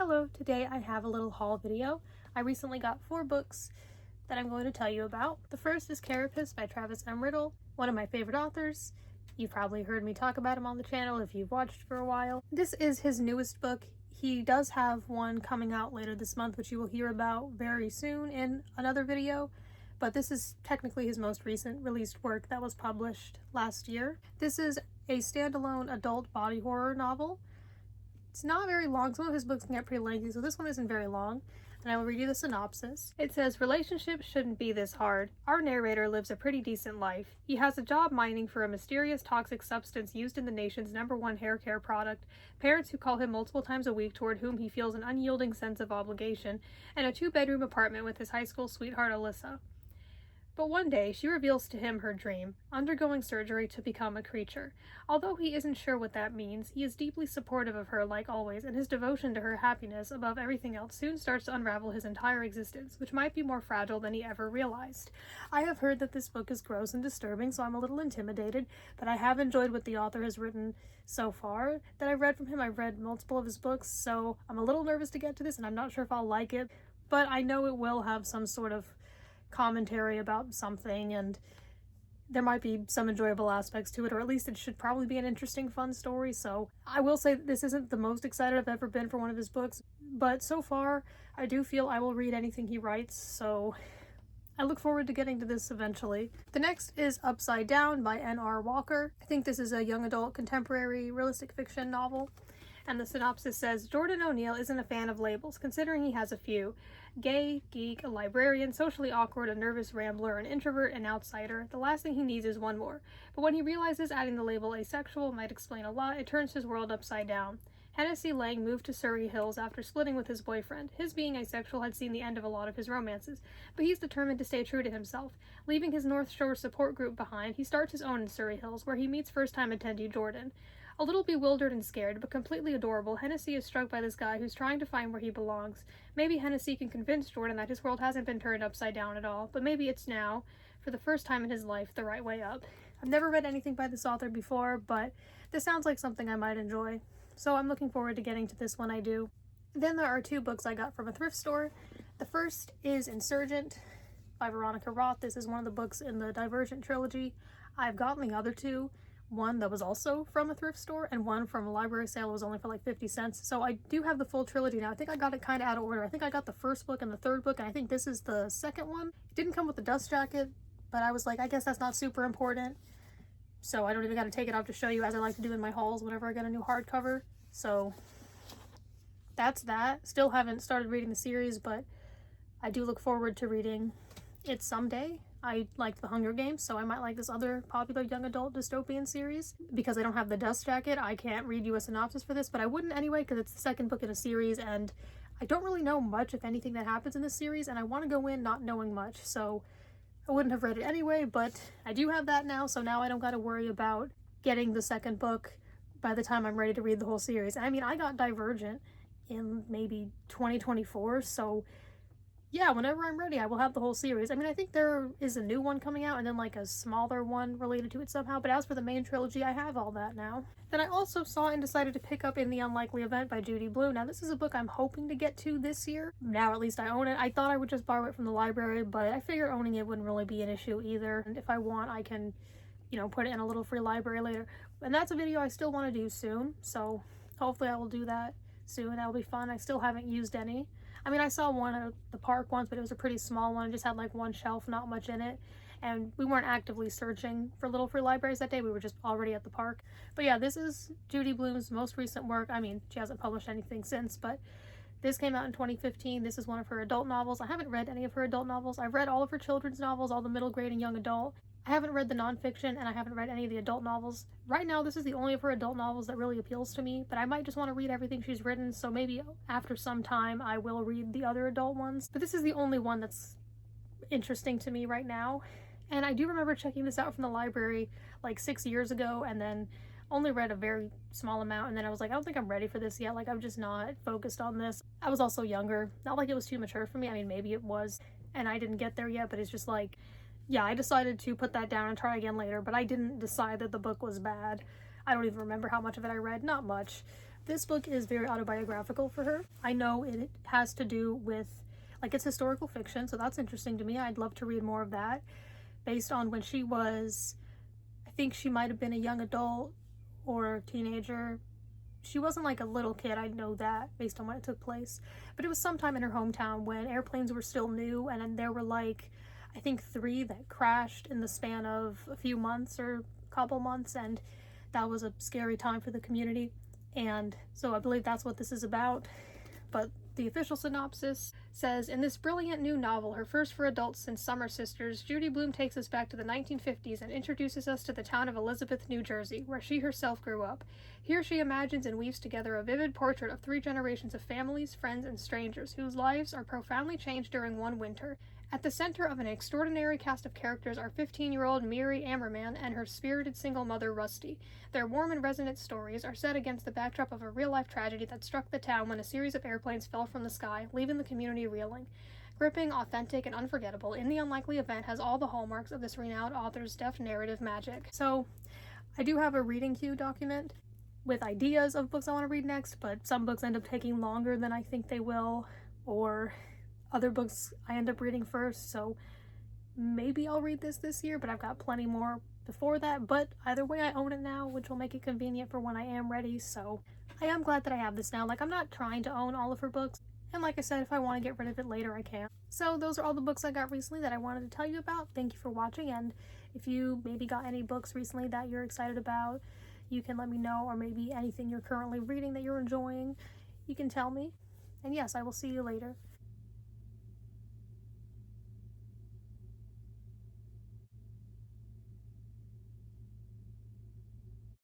Hello, today I have a little haul video. I recently got 4 books that I'm going to tell you about. The first is Carapace by Travis M. Riddle, one of my favorite authors. You've probably heard me talk about him on the channel if you've watched for a while. This is his newest book. He does have one coming out later this month, which you will hear about very soon in another video, but this is technically his most recent released work that was published last year. This is a standalone adult body horror novel. It's not very long. Some of his books can get pretty lengthy, so this one isn't very long. And I will read you the synopsis. It says, relationships shouldn't be this hard. Our narrator lives a pretty decent life. He has a job mining for a mysterious toxic substance used in the nation's #1 hair care product, parents who call him multiple times a week toward whom he feels an unyielding sense of obligation, and a 2-bedroom apartment with his high school sweetheart Alyssa. But one day, she reveals to him her dream, undergoing surgery to become a creature. Although he isn't sure what that means, he is deeply supportive of her like always, and his devotion to her happiness above everything else soon starts to unravel his entire existence, which might be more fragile than he ever realized. I have heard that this book is gross and disturbing, so I'm a little intimidated, but I have enjoyed what the author has written so far that I've read from him. I've read multiple of his books, so I'm a little nervous to get to this, and I'm not sure if I'll like it, but I know it will have some sort of commentary about something, and there might be some enjoyable aspects to it, or at least it should probably be an interesting, fun story. So I will say that this isn't the most excited I've ever been for one of his books, but so far I do feel I will read anything he writes, so I look forward to getting to this eventually. The next is Upside Down by N.R. Walker. I think this is a young adult contemporary realistic fiction novel. And the synopsis says, Jordan O'Neill isn't a fan of labels, considering he has a few. Gay, geek, a librarian, socially awkward, a nervous rambler, an introvert, an outsider. The last thing he needs is one more. But when he realizes adding the label asexual might explain a lot, it turns his world upside down. Hennessy Lang moved to Surrey Hills after splitting with his boyfriend. His being asexual had seen the end of a lot of his romances, but he's determined to stay true to himself. Leaving his North Shore support group behind, he starts his own in Surrey Hills, where he meets first-time attendee Jordan. A little bewildered and scared, but completely adorable, Hennessy is struck by this guy who's trying to find where he belongs. Maybe Hennessy can convince Jordan that his world hasn't been turned upside down at all, but maybe it's now, for the first time in his life, the right way up. I've never read anything by this author before, but this sounds like something I might enjoy, so I'm looking forward to getting to this when I do. Then there are 2 books I got from a thrift store. The first is Insurgent by Veronica Roth. This is one of the books in the Divergent trilogy. I've gotten the other 2. One that was also from a thrift store, and one from a library sale. It was only for like 50 cents. So I do have the full trilogy now. I think I got it kind of out of order. I think I got the first book and the third book, and I think this is the second one. It didn't come with the dust jacket, but I was like, I guess that's not super important. So I don't even got to take it off to show you, as I like to do in my hauls whenever I get a new hardcover. So that's that. Still haven't started reading the series, but I do look forward to reading it someday. I liked The Hunger Games, so I might like this other popular young adult dystopian series. Because I don't have the dust jacket, I can't read you a synopsis for this, but I wouldn't anyway, because it's the second book in a series, and I don't really know much, if anything, that happens in this series, and I want to go in not knowing much, so I wouldn't have read it anyway, but I do have that now, so now I don't got to worry about getting the second book by the time I'm ready to read the whole series. I mean, I got Divergent in maybe 2024, so yeah, whenever I'm ready, I will have the whole series. I mean, I think there is a new one coming out, and then like a smaller one related to it somehow, but as for the main trilogy, I have all that now. Then I also saw and decided to pick up In the Unlikely Event by Judy Blume. Now, this is a book I'm hoping to get to this year. Now, at least I own it. I thought I would just borrow it from the library, but I figure owning it wouldn't really be an issue either. And if I want, I can, you know, put it in a little free library later. And that's a video I still want to do soon, so hopefully I will do that soon. That'll be fun. I still haven't used any. I mean, I saw one at the park once, but it was a pretty small one. It just had like one shelf, not much in it. And we weren't actively searching for little free libraries that day. We were just already at the park. But yeah, this is Judy Blume's most recent work. I mean, she hasn't published anything since, but this came out in 2015. This is one of her adult novels. I haven't read any of her adult novels. I've read all of her children's novels, all the middle grade and young adult. I haven't read the nonfiction, and I haven't read any of the adult novels. Right now, this is the only of her adult novels that really appeals to me, but I might just want to read everything she's written, so maybe after some time I will read the other adult ones. But this is the only one that's interesting to me right now. And I do remember checking this out from the library like 6 years ago, and then only read a very small amount, and then I was like, I don't think I'm ready for this yet. Like, I'm just not focused on this. I was also younger. Not like it was too mature for me. I mean, maybe it was, and I didn't get there yet, but it's just like, yeah, I decided to put that down and try again later, but I didn't decide that the book was bad. I don't even remember how much of it I read. Not much. This book is very autobiographical for her. I know it has to do with, like, it's historical fiction, so that's interesting to me. I'd love to read more of that, based on when she was, I think she might have been a young adult or teenager. She wasn't like a little kid, I know that, based on when it took place. But it was sometime in her hometown when airplanes were still new, and then there were like, I think 3 that crashed in the span of a few months or a couple months, and that was a scary time for the community. And so I believe that's what this is about. But the official synopsis says, in this brilliant new novel, her first for adults since Summer Sisters, Judy Blume takes us back to the 1950s and introduces us to the town of Elizabeth, New Jersey, where she herself grew up. Here she imagines and weaves together a vivid portrait of 3 generations of families, friends, and strangers whose lives are profoundly changed during one winter. At the center of an extraordinary cast of characters are 15-year-old Miri Ammerman and her spirited single mother, Rusty. Their warm and resonant stories are set against the backdrop of a real-life tragedy that struck the town when a series of airplanes fell from the sky, leaving the community reeling. Gripping, authentic, and unforgettable, In the Unlikely Event has all the hallmarks of this renowned author's deft narrative magic. So, I do have a reading queue document with ideas of books I want to read next, but some books end up taking longer than I think they will, or other books I end up reading first, so maybe I'll read this year, but I've got plenty more before that. But either way, I own it now, which will make it convenient for when I am ready, so I am glad that I have this now. Like, I'm not trying to own all of her books, and like I said, if I want to get rid of it later, I can. So those are all the books I got recently that I wanted to tell you about. Thank you for watching, and if you maybe got any books recently that you're excited about, you can let me know, or maybe anything you're currently reading that you're enjoying, you can tell me. And yes, I will see you later.